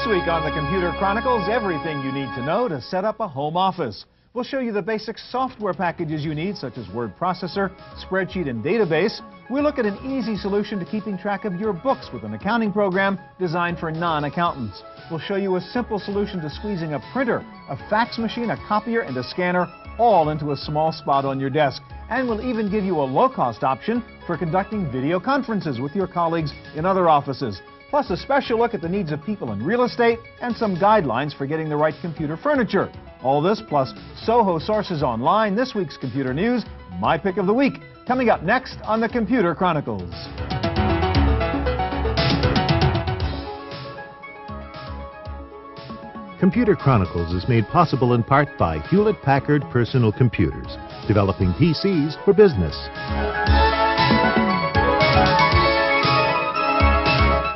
This week on the Computer Chronicles, everything you need to know to set up a home office. We'll show you the basic software packages you need, such as word processor, spreadsheet, and database. We'll look at an easy solution to keeping track of your books with an accounting program designed for non-accountants. We'll show you a simple solution to squeezing a printer, a fax machine, a copier, and a scanner all into a small spot on your desk. And we'll even give you a low-cost option for conducting video conferences with your colleagues in other offices. Plus a special look at the needs of people in real estate and some guidelines for getting the right computer furniture. All this plus Soho sources online, this week's computer news, my pick of the week, coming up next on the Computer Chronicles. Computer Chronicles is made possible in part by Hewlett-Packard Personal Computers, developing PCs for business.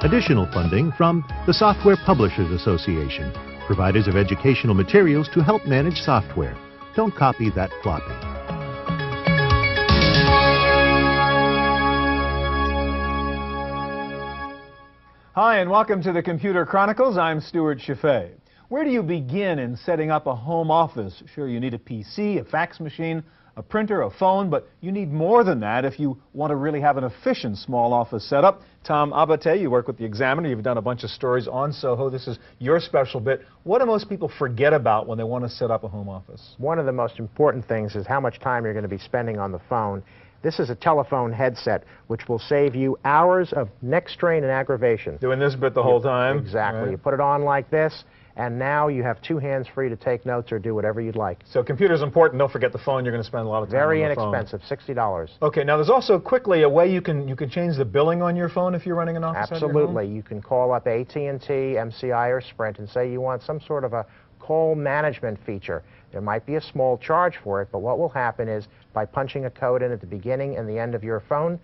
Additional funding from the Software Publishers Association, providers of educational materials to help manage software. Don't copy that floppy. Hi, and welcome to the Computer Chronicles. I'm Stuart Chaffee. Where do you begin in setting up a home office? Sure, you need a PC, a fax machine, a printer, a phone, but you need more than that if you want to really have an efficient small office setup. Tom Abate, you work with the Examiner. You've done a bunch of stories on Soho. This is your special bit. What do most people forget about when they want to set up a home office? One of the most important things is how much time you're going to be spending on the phone. This is a telephone headset, which will save you hours of neck strain and aggravation. Doing this bit the whole time? Exactly. Right. You put it on like this, and now you have two hands free to take notes or do whatever you'd like. So computer's important. Don't forget the phone. You're going to spend a lot of time Very on the phone. inexpensive, $60. Okay, now there's also quickly a way you can change the billing on your phone if you're running an office. Absolutely. You can call up AT&T, MCI, or Sprint and say you want some sort of a call management feature. There might be a small charge for it, but what will happen is by punching a code in at the beginning and the end of your phone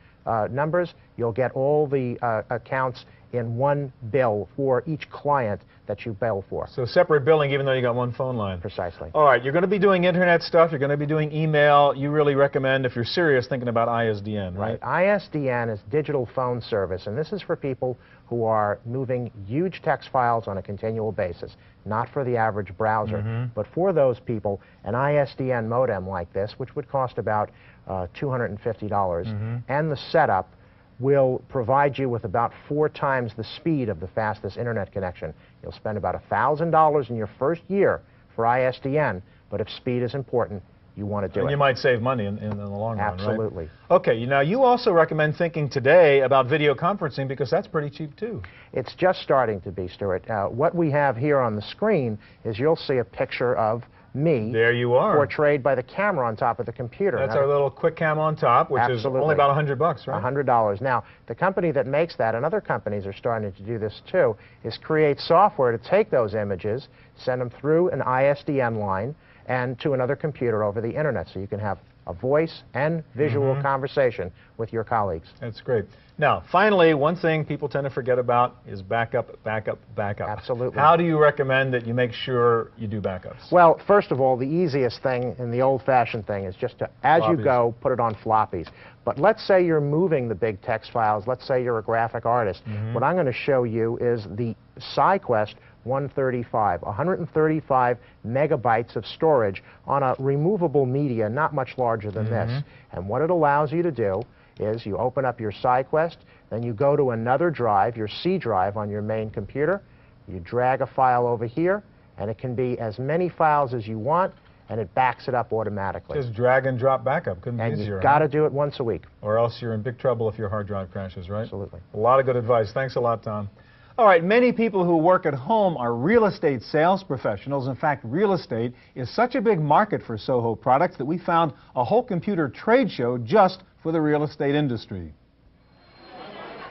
numbers, you'll get all the accounts in one bill for each client that you bill for. So separate billing even though you got one phone line. Precisely. All right, you're going to be doing internet stuff, you're going to be doing email. You really recommend, if you're serious, thinking about ISDN, right? ISDN is digital phone service, and this is for people who are moving huge text files on a continual basis, not for the average browser, but for those people, an ISDN modem like this, which would cost about $250, and the setup will provide you with about 4 times the speed of the fastest internet connection. You'll spend about $1,000 in your first year for ISDN, but if speed is important, you want to do it. And you might save money in the long run, right? Absolutely. Okay, now you also recommend thinking today about video conferencing because that's pretty cheap too. It's just starting to be, Stuart. What we have here on the screen is you'll see a picture of me. There you are. Portrayed by the camera on top of the computer. That's our little quick cam on top, which is only about $100, right? $100. Now, the company that makes that, and other companies are starting to do this too, is create software to take those images, send them through an ISDN line, and to another computer over the internet, so you can have a voice and visual conversation with your colleagues. That's great. Now, finally, one thing people tend to forget about is backup, backup, backup. Absolutely. How do you recommend that you make sure you do backups? Well, first of all, the easiest thing and the old-fashioned thing is just to, as you go, put it on floppies. But let's say you're moving the big text files. Let's say you're a graphic artist. What I'm going to show you is the SiQuest 135, 135 megabytes of storage on a removable media not much larger than this. And what it allows you to do is you open up your SiQuest, then you go to another drive, your C drive on your main computer, you drag a file over here, and it can be as many files as you want, and it backs it up automatically. Just drag and drop backup. Couldn't be easier. And you've got to do it once a week. Or else you're in big trouble if your hard drive crashes, right? Absolutely. A lot of good advice. Thanks a lot, Tom. All right, many people who work at home are real estate sales professionals. In fact, real estate is such a big market for Soho products that we found a whole computer trade show just for the real estate industry.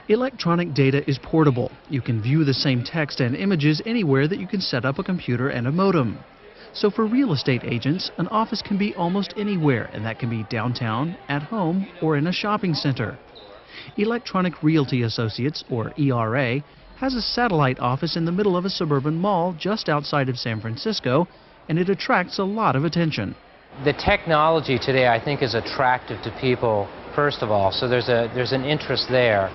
Electronic data is portable. You can view the same text and images anywhere that you can set up a computer and a modem. So for real estate agents, an office can be almost anywhere, and that can be downtown, at home, or in a shopping center. Electronic Realty Associates, or ERA, has a satellite office in the middle of a suburban mall just outside of San Francisco, and it attracts a lot of attention. The technology today, I think, is attractive to people, first of all, so there's an interest there.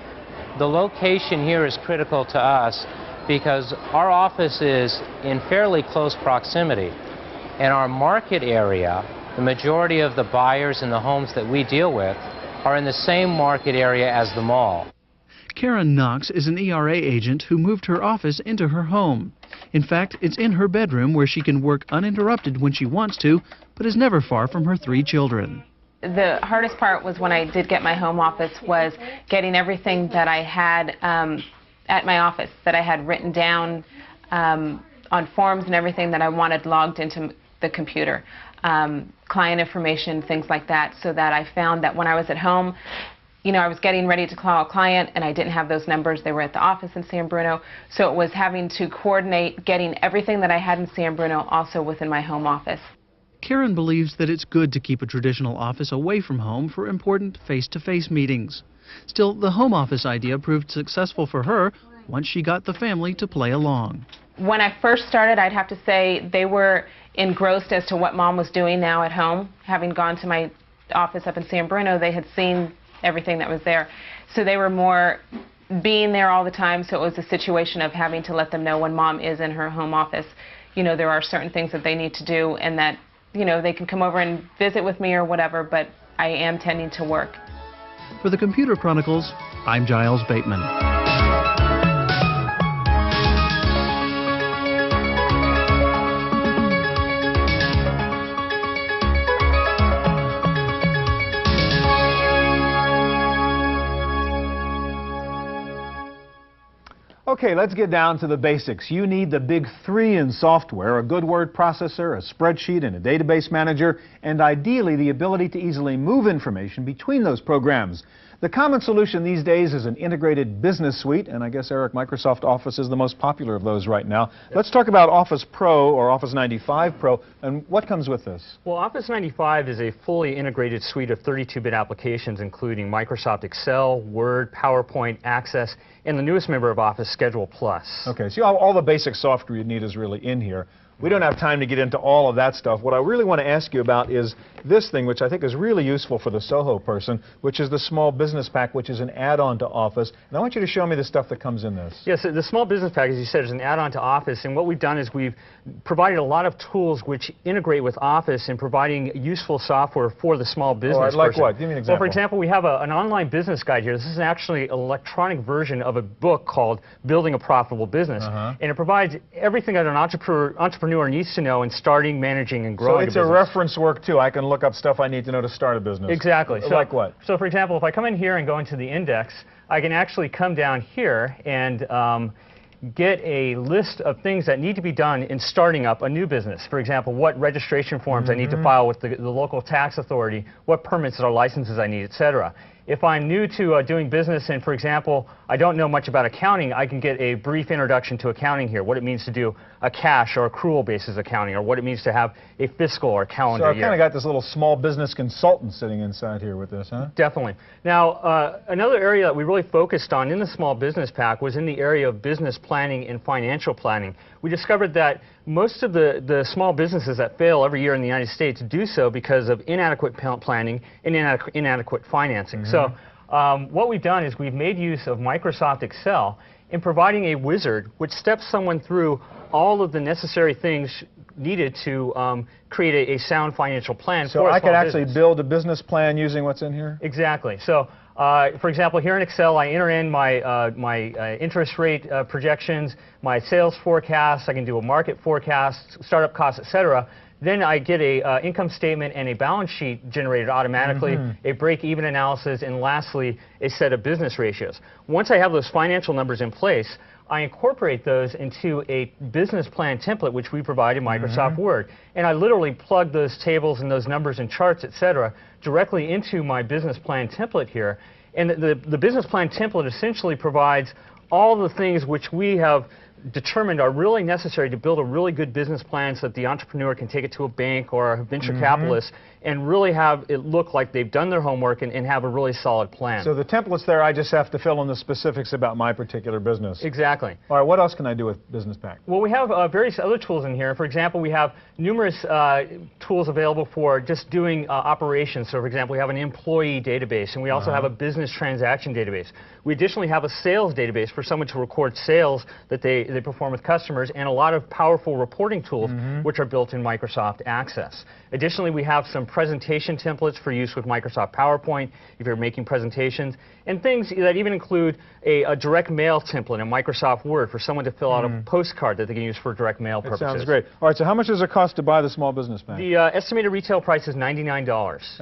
The location here is critical to us because our office is in fairly close proximity. In our market area, the majority of the buyers in the homes that we deal with are in the same market area as the mall. Karen Knox is an ERA agent who moved her office into her home. In fact, it's in her bedroom where she can work uninterrupted when she wants to, but is never far from her 3 children. The hardest part was when I did get my home office was getting everything that I had at my office, that I had written down on forms and everything that I wanted logged into the computer. Client information, things like that, so that I found that when I was at home, you know, I was getting ready to call a client and I didn't have those numbers. They were at the office in San Bruno, so it was having to coordinate getting everything that I had in San Bruno also within my home office. Karen believes that it's good to keep a traditional office away from home for important face-to-face meetings. Still, the home office idea proved successful for her once she got the family to play along. When I first started, I'd have to say they were engrossed as to what Mom was doing now at home. Having gone to my office up in San Bruno, they had seen everything that was there. So they were more being there all the time, so it was a situation of having to let them know when Mom is in her home office, you know, there are certain things that they need to do and that, you know, they can come over and visit with me or whatever, but I am tending to work. For the Computer Chronicles, I'm Giles Bateman. Okay, let's get down to the basics. You need the big 3 in software: a good word processor, a spreadsheet, and a database manager, and ideally the ability to easily move information between those programs. The common solution these days is an integrated business suite, and I guess, Eric, Microsoft Office is the most popular of those right now. Yep. Let's talk about Office Pro or Office 95 Pro, and what comes with this? Well, Office 95 is a fully integrated suite of 32-bit applications, including Microsoft Excel, Word, PowerPoint, Access, and the newest member of Office, Schedule Plus. Okay, so all the basic software you need is really in here. We don't have time to get into all of that stuff. What I really want to ask you about is this thing, which I think is really useful for the Soho person, which is the Small Business Pack, which is an add-on to Office. And I want you to show me the stuff that comes in this. Yes, the Small Business Pack, as you said, is an add-on to Office. And what we've done is we've provided a lot of tools which integrate with Office in providing useful software for the small business person. Like what? Give me an example. Well, for example, we have an online business guide here. This is actually an electronic version of a book called Building a Profitable Business. And it provides everything that an entrepreneur needs to know in starting, managing, and growing a business. So it's a reference work, too. I can look up stuff I need to know to start a business. Exactly. So, like what? So, for example, if I come in here and go into the index, I can actually come down here and get a list of things that need to be done in starting up a new business. For example, what registration forms I need to file with the local tax authority, what permits or licenses I need, etc. If I'm new to doing business and, for example, I don't know much about accounting, I can get a brief introduction to accounting here, what it means to do a cash or accrual basis accounting, or what it means to have a fiscal or calendar year. So I've kind of got this little small business consultant sitting inside here with this, huh? Definitely. Now, another area that we really focused on in the Small Business Pack was in the area of business planning and financial planning. We discovered that most of the small businesses that fail every year in the United States do so because of inadequate planning and inadequate financing. So what we've done is we've made use of Microsoft Excel in providing a wizard which steps someone through all of the necessary things needed to create a sound financial plan for a small business. So I could actually build a business plan using what's in here? Exactly. So for example, here in Excel, I enter in my interest rate projections, my sales forecast, I can do a market forecast, startup costs, etc. Then I get a income statement and a balance sheet generated automatically, a break-even analysis, and lastly, a set of business ratios. Once I have those financial numbers in place, I incorporate those into a business plan template, which we provide in Microsoft Word. And I literally plug those tables and those numbers and charts, etc., directly into my business plan template here. And the business plan template essentially provides all the things which we have determined are really necessary to build a really good business plan so that the entrepreneur can take it to a bank or a venture capitalist and really have it look like they've done their homework and have a really solid plan. So the template's there, I just have to fill in the specifics about my particular business. Exactly. All right, what else can I do with Business Pack? Well, we have various other tools in here. For example, we have numerous tools available for just doing operations. So, for example, we have an employee database, and we also have a business transaction database. We additionally have a sales database for someone to record sales that they they perform with customers, and a lot of powerful reporting tools which are built in Microsoft Access. Additionally, we have some presentation templates for use with Microsoft PowerPoint if you're making presentations, and things that even include a direct mail template in Microsoft Word for someone to fill out a postcard that they can use for direct mail purposes. That sounds great. All right, so how much does it cost to buy the small business pack? The estimated retail price is $99.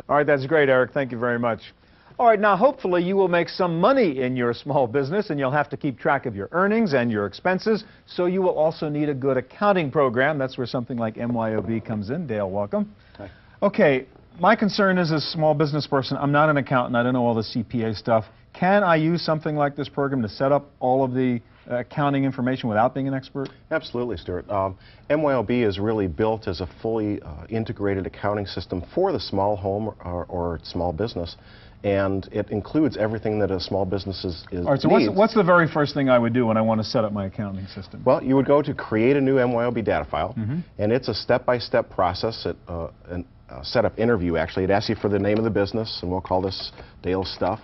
All right, that's great, Eric. Thank you very much. All right, now hopefully you will make some money in your small business, and you'll have to keep track of your earnings and your expenses, so you will also need a good accounting program. That's where something like MYOB comes in. Dale, welcome. Hi. Okay, my concern is, as a small business person, I'm not an accountant, I don't know all the CPA stuff. Can I use something like this program to set up all of the accounting information without being an expert? Absolutely, Stuart. MYOB is really built as a fully integrated accounting system for the small home or small business, and it includes everything that a small business All right, so needs. what's the very first thing I would do when I want to set up my accounting system? Well, you would go to create a new MYOB data file, and it's a step-by-step process. An setup interview, actually. It asks you for the name of the business, and we'll call this Dale's Stuff.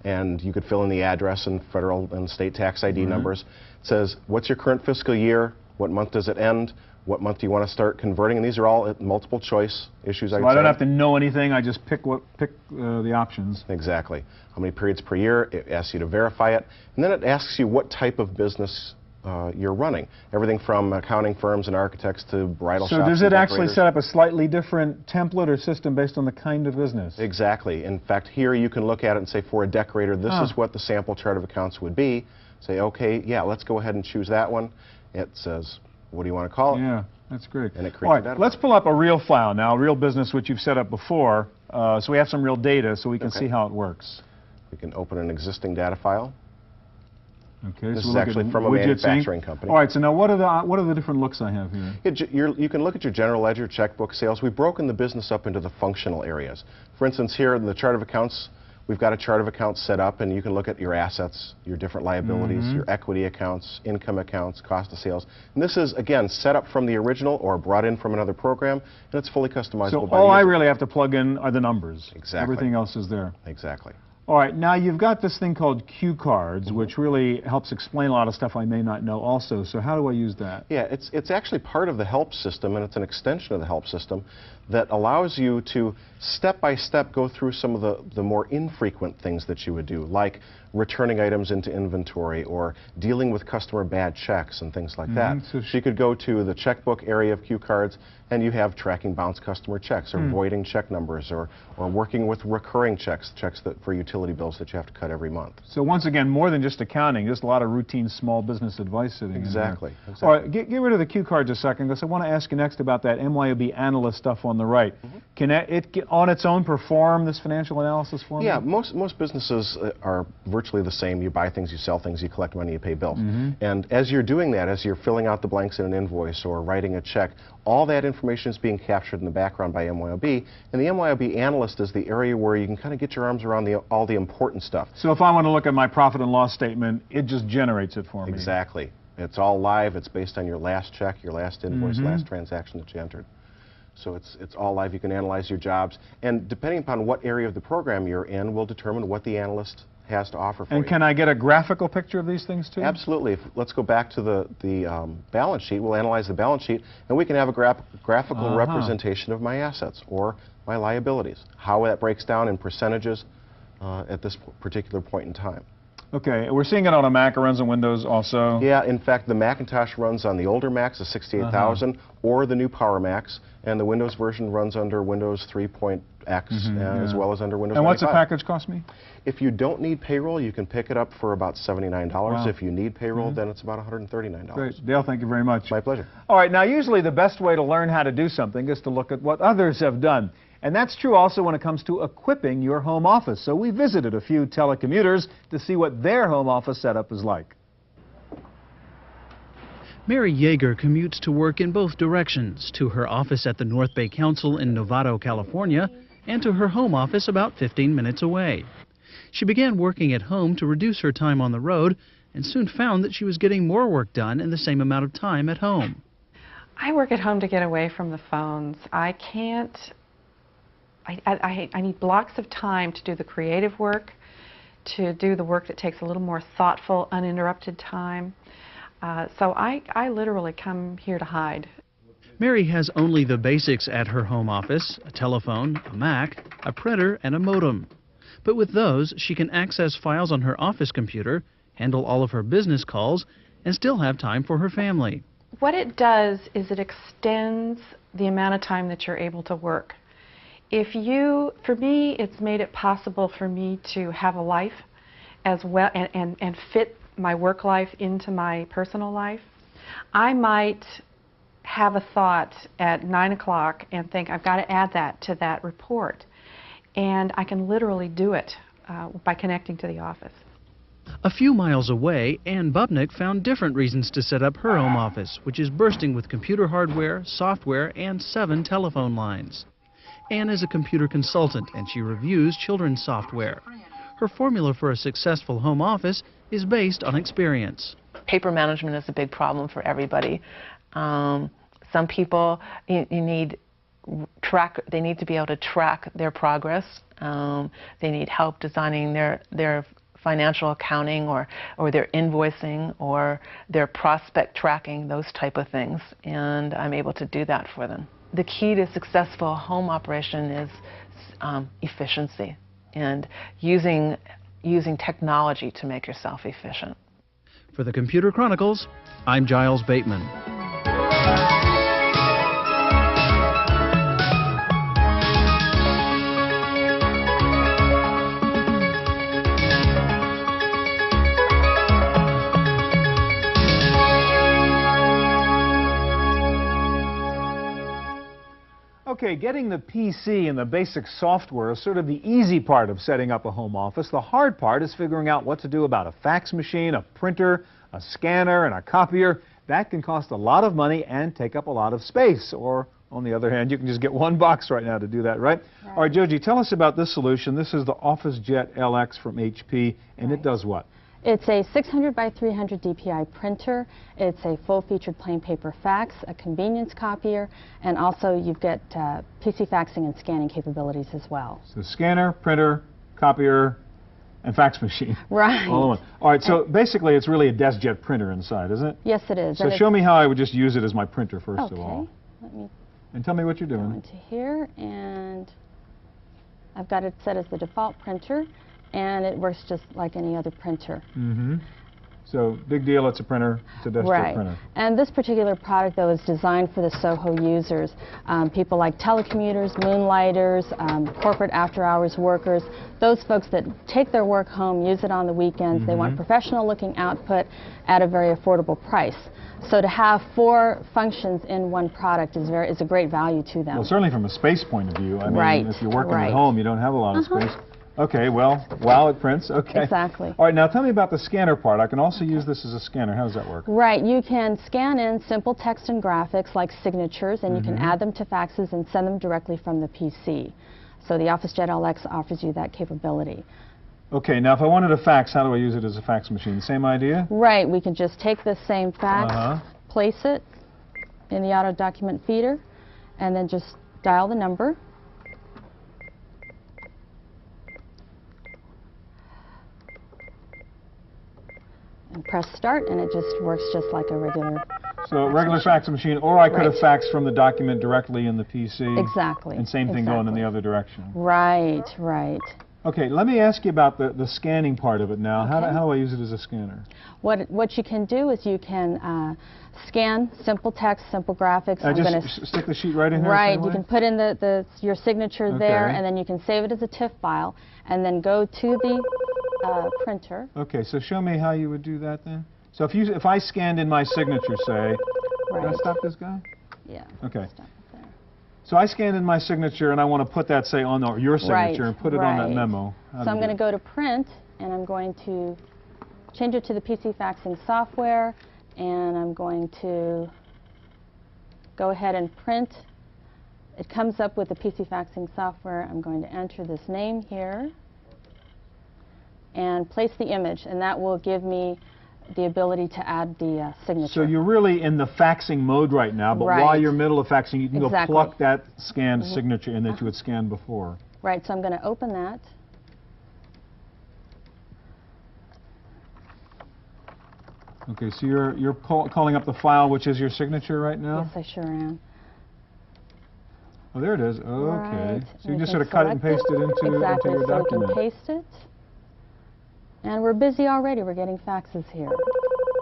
And you could fill in the address and federal and state tax ID numbers. It says, what's your current fiscal year? What month does it end? What month do you want to start converting? And these are all multiple choice issues. So I don't have to know anything, I just pick the options. Exactly. How many periods per year? It asks you to verify it. And then it asks you what type of business you're running. Everything from accounting firms and architects to bridal shops. So does and it actually decorators. set up a slightly different template or system based on the kind of business? Exactly. In fact, here you can look at it and say, for a decorator, this is what the sample chart of accounts would be. Say, okay, yeah, let's go ahead and choose that one. It says, what do you want to call it? Yeah, that's great. And it creates All right, data let's pull up a real file now, a real business which you've set up before, so we have some real data so we can see how it works. We can open an existing data file. Okay, This so is we'll look actually at from a widgets, manufacturing company. All right, so now what are the different looks I have here? You can look at your general ledger, checkbook, sales. We've broken the business up into the functional areas. For instance, here in the chart of accounts, we've got a chart of accounts set up, and you can look at your assets, your different liabilities, your equity accounts, income accounts, cost of sales. And this is, again, set up from the original or brought in from another program, and it's fully customizable So by the all I user. really have to plug in are the numbers. Exactly. Everything else is there. Exactly. All right, now you've got this thing called cue cards, which really helps explain a lot of stuff I may not know also. So how do I use that? Yeah, it's actually part of the help system, and it's an extension of the help system that allows you to step-by-step go through some of the more infrequent things that you would do, like returning items into inventory or dealing with customer bad checks and things like that. So you could go to the checkbook area of cue cards, and you have tracking bounce customer checks, or voiding check numbers, or working with recurring checks that for utility bills that you have to cut every month. So once again, more than just accounting, just a lot of routine small business advice sitting Exactly. in there. Exactly. All right, get rid of the cue cards a second, because I want to ask you next about that MYOB analyst stuff on the right. Can it on its own perform this financial analysis for me? Yeah, most businesses are virtually the same. You buy things, you sell things, you collect money, you pay bills. And as you're doing that, as you're filling out the blanks in an invoice or writing a check, all that information is being captured in the background by MYOB, and the MYOB analyst is the area where you can kind of get your arms around all the important stuff. So if I want to look at my profit and loss statement, it just generates it for me. Exactly. It's all live. It's based on your last check, your last invoice, last transaction that you entered. So it's all live. You can analyze your jobs, and depending upon what area of the program you're in will determine what the analyst has to offer for you. And can I get a graphical picture of these things too? Absolutely. Let's go back to the balance sheet. We'll analyze the balance sheet, and we can have a graphical representation of my assets or my liabilities, how that breaks down in percentages at this particular point in time. Okay, we're seeing it on a Mac. It runs on Windows also. Yeah, in fact, the Macintosh runs on the older Macs, the 68000, or the new Power Macs, and the Windows version runs under Windows 3.x as well as under Windows 95. And what's the package cost me? If you don't need payroll, you can pick it up for about $79. Wow. If you need payroll, then it's about $139. Great. Dale, thank you very much. My pleasure. All right, now usually the best way to learn how to do something is to look at what others have done. And that's true also when it comes to equipping your home office. So we visited a few telecommuters to see what their home office setup is like. Mary Yeager commutes to work in both directions, to her office at the North Bay Council in Novato, California, and to her home office about 15 minutes away. She began working at home to reduce her time on the road and soon found that she was getting more work done in the same amount of time at home. I work at home to get away from the phones. I need blocks of time to do the creative work, to do the work that takes a little more thoughtful, uninterrupted time. So I literally come here to hide. Mary has only the basics at her home office: a telephone, a Mac, a printer, and a modem. But with those, she can access files on her office computer, handle all of her business calls, and still have time for her family. What it does is it extends the amount of time that you're able to work. For me, it's made it possible for me to have a life as well and fit my work life into my personal life. I might have a thought at 9 o'clock and think, I've got to add that to that report. And I can literally do it by connecting to the office. A few miles away, Ann Bubnick found different reasons to set up her home office, which is bursting with computer hardware, software, and 7 telephone lines. Ann is a computer consultant, and she reviews children's software. Her formula for a successful home office is based on experience. Paper management is a big problem for everybody. Some people, they need to be able to track their progress. They need help designing their financial accounting or their invoicing or their prospect tracking, those type of things. And I'm able to do that for them. The key to successful home operation is efficiency and using technology to make yourself efficient. For the Computer Chronicles, I'm Giles Bateman. Okay, getting the PC and the basic software is sort of the easy part of setting up a home office. The hard part is figuring out what to do about a fax machine, a printer, a scanner, and a copier. That can cost a lot of money and take up a lot of space. Or, on the other hand, you can just get one box right now to do that, right? All right, Joji, tell us about this solution. This is the OfficeJet LX from HP, and it does what? It's a 600 by 300 DPI printer. It's a full-featured plain paper fax, a convenience copier, and also you get PC faxing and scanning capabilities as well. So scanner, printer, copier, and fax machine. Right. All in one. All right, so basically it's really a DeskJet printer inside, isn't it? Yes, it is. So show me how I would just use it as my printer first of all. Okay. Let me and tell me what you're doing. go into here, and I've got it set as the default printer, and it works just like any other printer. Mm-hmm. So big deal, it's a printer, it's a DeskJet printer. And this particular product, though, is designed for the SOHO users, people like telecommuters, moonlighters, corporate after-hours workers, those folks that take their work home, use it on the weekends. They want professional-looking output at a very affordable price. So to have 4 functions in one product is a great value to them. Well, certainly from a space point of view. I mean, if you're working at home, you don't have a lot of space. Okay, well, wow, it prints. Okay. Exactly. All right, now tell me about the scanner part. I can also use this as a scanner. How does that work? Right, you can scan in simple text and graphics like signatures, and you can add them to faxes and send them directly from the PC. So the OfficeJet LX offers you that capability. Okay, now if I wanted a fax, how do I use it as a fax machine? Same idea? Right, we can just take this same fax, place it in the auto document feeder, and then just dial the number. And press start, and it just works just like a regular fax machine, or I could have faxed from the document directly in the PC. Exactly. And same thing going in the other direction. Right, right. Okay, let me ask you about the scanning part of it now. How do I use it as a scanner? What you can do is you can scan simple text, simple graphics. Just stick the sheet right in here? Right, you can put in your signature there, and then you can save it as a TIFF file, and then go to the printer. Okay, so show me how you would do that then. So if I scanned in my signature, say, can I stop this guy? Yeah. Okay. So I scanned in my signature, and I want to put that, say, on your signature and put it on that memo. So I'm going to go to print, and I'm going to change it to the PC faxing software, and I'm going to go ahead and print. It comes up with the PC faxing software. I'm going to enter this name here and place the image, and that will give me the ability to add the signature. So you're really in the faxing mode right now, but while you're middle of faxing, you can go pluck that scanned signature in that you had scanned before. Right, so I'm going to open that. Okay, so you're calling up the file, which is your signature right now? Yes, I sure am. Oh, there it is. Okay. Right. So you just sort of cut it and paste it into your document. So we can paste it. And we're busy already. We're getting faxes here.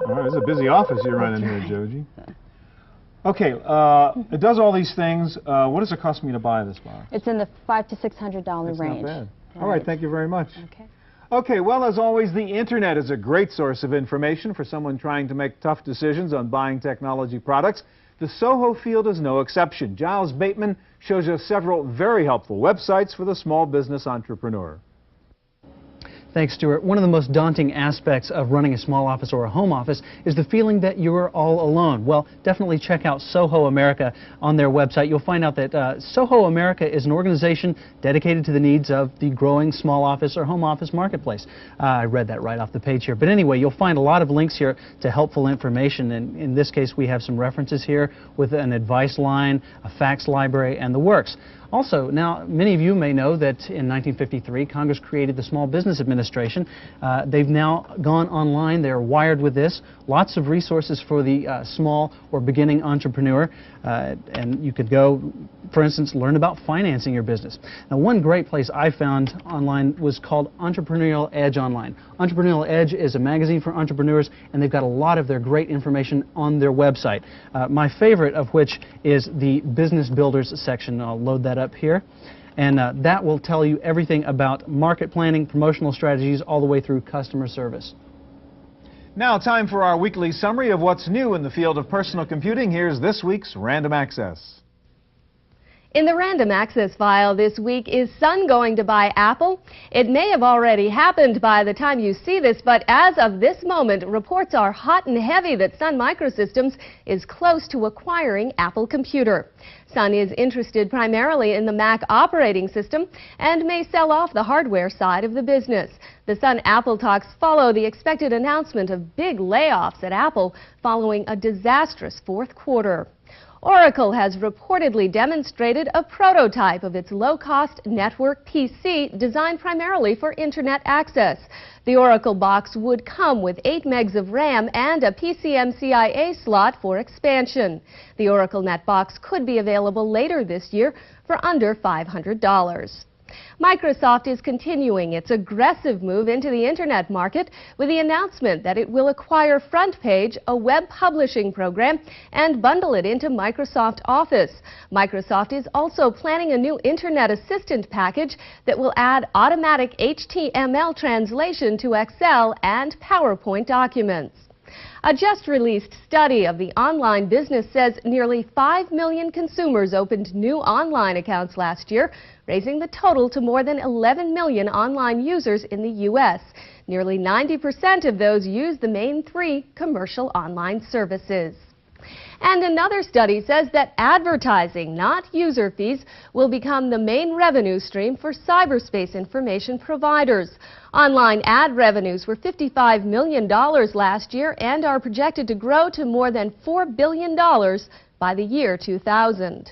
All right, it's a busy office you're running here, Joji. Okay, it does all these things. What does it cost me to buy this box? It's in the $500 to $600 That's range. not bad. All right, thank you very much. Okay. Okay, well, as always, the Internet is a great source of information for someone trying to make tough decisions on buying technology products. The Soho field is no exception. Giles Bateman shows us several very helpful websites for the small business entrepreneur. Thanks, Stuart. One of the most daunting aspects of running a small office or a home office is the feeling that you're all alone. Well, definitely check out Soho America on their website. You'll find out that Soho America is an organization dedicated to the needs of the growing small office or home office marketplace. I read that right off the page here. But anyway, you'll find a lot of links here to helpful information. And in this case, we have some references here with an advice line, a fax library, and the works. Also, now, many of you may know that in 1953, Congress created the Small Business Administration. They've now gone online. They're wired with this. Lots of resources for the small or beginning entrepreneur. And you could go, for instance, learn about financing your business. Now, one great place I found online was called Entrepreneurial Edge Online. Entrepreneurial Edge is a magazine for entrepreneurs, and they've got a lot of their great information on their website. My favorite of which is the Business Builders section. I'll load that up here. And that will tell you everything about market planning, promotional strategies, all the way through customer service. Now, time for our weekly summary of what's new in the field of personal computing. Here's this week's Random Access. In the Random Access file this week, is Sun going to buy Apple? It may have already happened by the time you see this, but as of this moment, reports are hot and heavy that Sun Microsystems is close to acquiring Apple Computer. Sun is interested primarily in the Mac operating system and may sell off the hardware side of the business. The Sun-Apple talks follow the expected announcement of big layoffs at Apple following a disastrous fourth quarter. Oracle has reportedly demonstrated a prototype of its low-cost network PC designed primarily for Internet access. The Oracle box would come with 8 megs of RAM and a PCMCIA slot for expansion. The Oracle NetBox could be available later this year for under $500. Microsoft is continuing its aggressive move into the Internet market with the announcement that it will acquire FrontPage, a web publishing program, and bundle it into Microsoft Office. Microsoft is also planning a new Internet Assistant package that will add automatic HTML translation to Excel and PowerPoint documents. A just-released study of the online business says nearly 5 million consumers opened new online accounts last year, raising the total to more than 11 million online users in the U.S. Nearly 90% of those use the main 3 commercial online services. And another study says that advertising, not user fees, will become the main revenue stream for cyberspace information providers. Online ad revenues were $55 million last year and are projected to grow to more than $4 billion by the year 2000.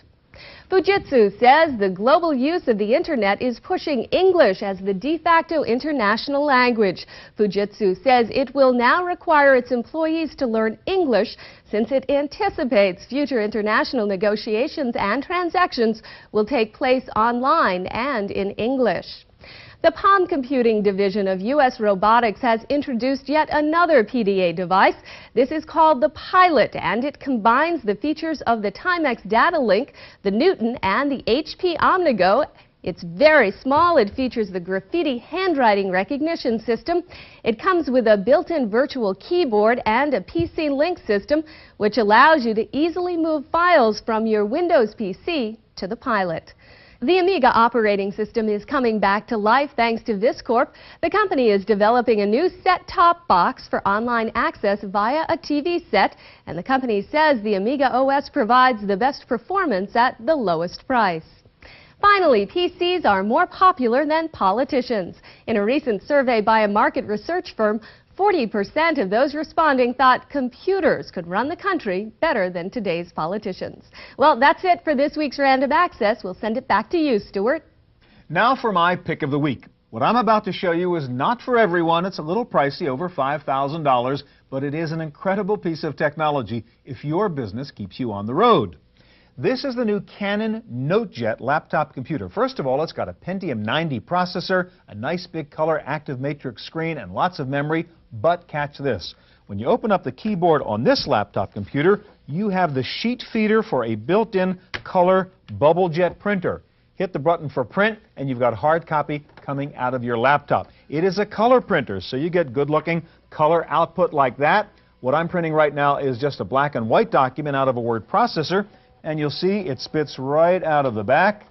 Fujitsu says the global use of the Internet is pushing English as the de facto international language. Fujitsu says it will now require its employees to learn English since it anticipates future international negotiations and transactions will take place online and in English. The Palm Computing division of U.S. Robotics has introduced yet another PDA device. This is called the Pilot, and it combines the features of the Timex Data Link, the Newton, and the HP OmniGo. It's very small. It features the graffiti handwriting recognition system. It comes with a built-in virtual keyboard and a PC Link system, which allows you to easily move files from your Windows PC to the Pilot. The Amiga operating system is coming back to life thanks to Viscorp. The company is developing a new set-top box for online access via a TV set, and the company says the Amiga OS provides the best performance at the lowest price. Finally, PCs are more popular than politicians. In a recent survey by a market research firm, 40% of those responding thought computers could run the country better than today's politicians. Well, that's it for this week's Random Access. We'll send it back to you, Stuart. Now for my pick of the week. What I'm about to show you is not for everyone. It's a little pricey, over $5,000, but it is an incredible piece of technology if your business keeps you on the road. This is the new Canon NoteJet laptop computer. First of all, it's got a Pentium 90 processor, a nice big color active matrix screen, and lots of memory. But catch this. When you open up the keyboard on this laptop computer, you have the sheet feeder for a built-in color bubble jet printer. Hit the button for print, and you've got hard copy coming out of your laptop. It is a color printer, so you get good-looking color output like that. What I'm printing right now is just a black and white document out of a word processor, and you'll see it spits right out of the back,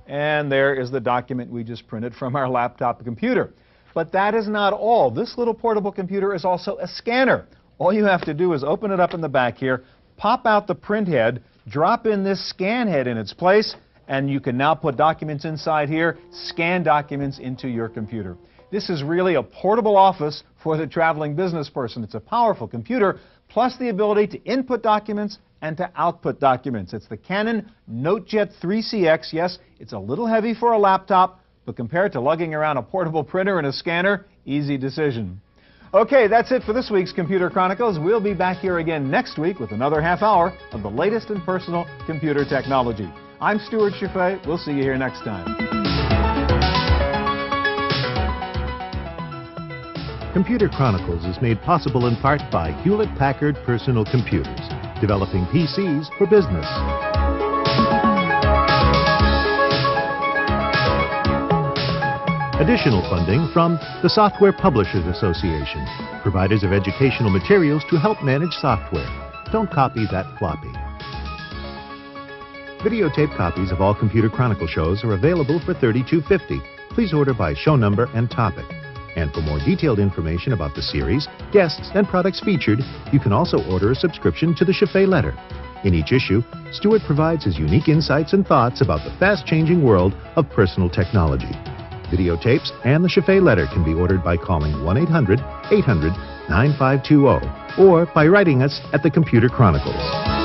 and there is the document we just printed from our laptop computer. But that is not all. This little portable computer is also a scanner. All you have to do is open it up in the back here, pop out the print head, drop in this scan head in its place, and you can now put documents inside here, scan documents into your computer. This is really a portable office for the traveling business person. It's a powerful computer, plus the ability to input documents and to output documents. It's the Canon NoteJet 3CX. Yes, it's a little heavy for a laptop, but compared to lugging around a portable printer and a scanner, easy decision. Okay, that's it for this week's Computer Chronicles. We'll be back here again next week with another half hour of the latest in personal computer technology. I'm Stuart Chaffee. We'll see you here next time. Computer Chronicles is made possible in part by Hewlett-Packard Personal Computers, developing PCs for business. Additional funding from the Software Publishers Association, providers of educational materials to help manage software. Don't copy that floppy. Videotape copies of all Computer Chronicle shows are available for $32.50. Please order by show number and topic. And for more detailed information about the series, guests, and products featured, you can also order a subscription to the Chaffee Letter. In each issue, Stuart provides his unique insights and thoughts about the fast-changing world of personal technology. Videotapes and the Chaffee Letter can be ordered by calling 1-800-800-9520 or by writing us at the Computer Chronicles.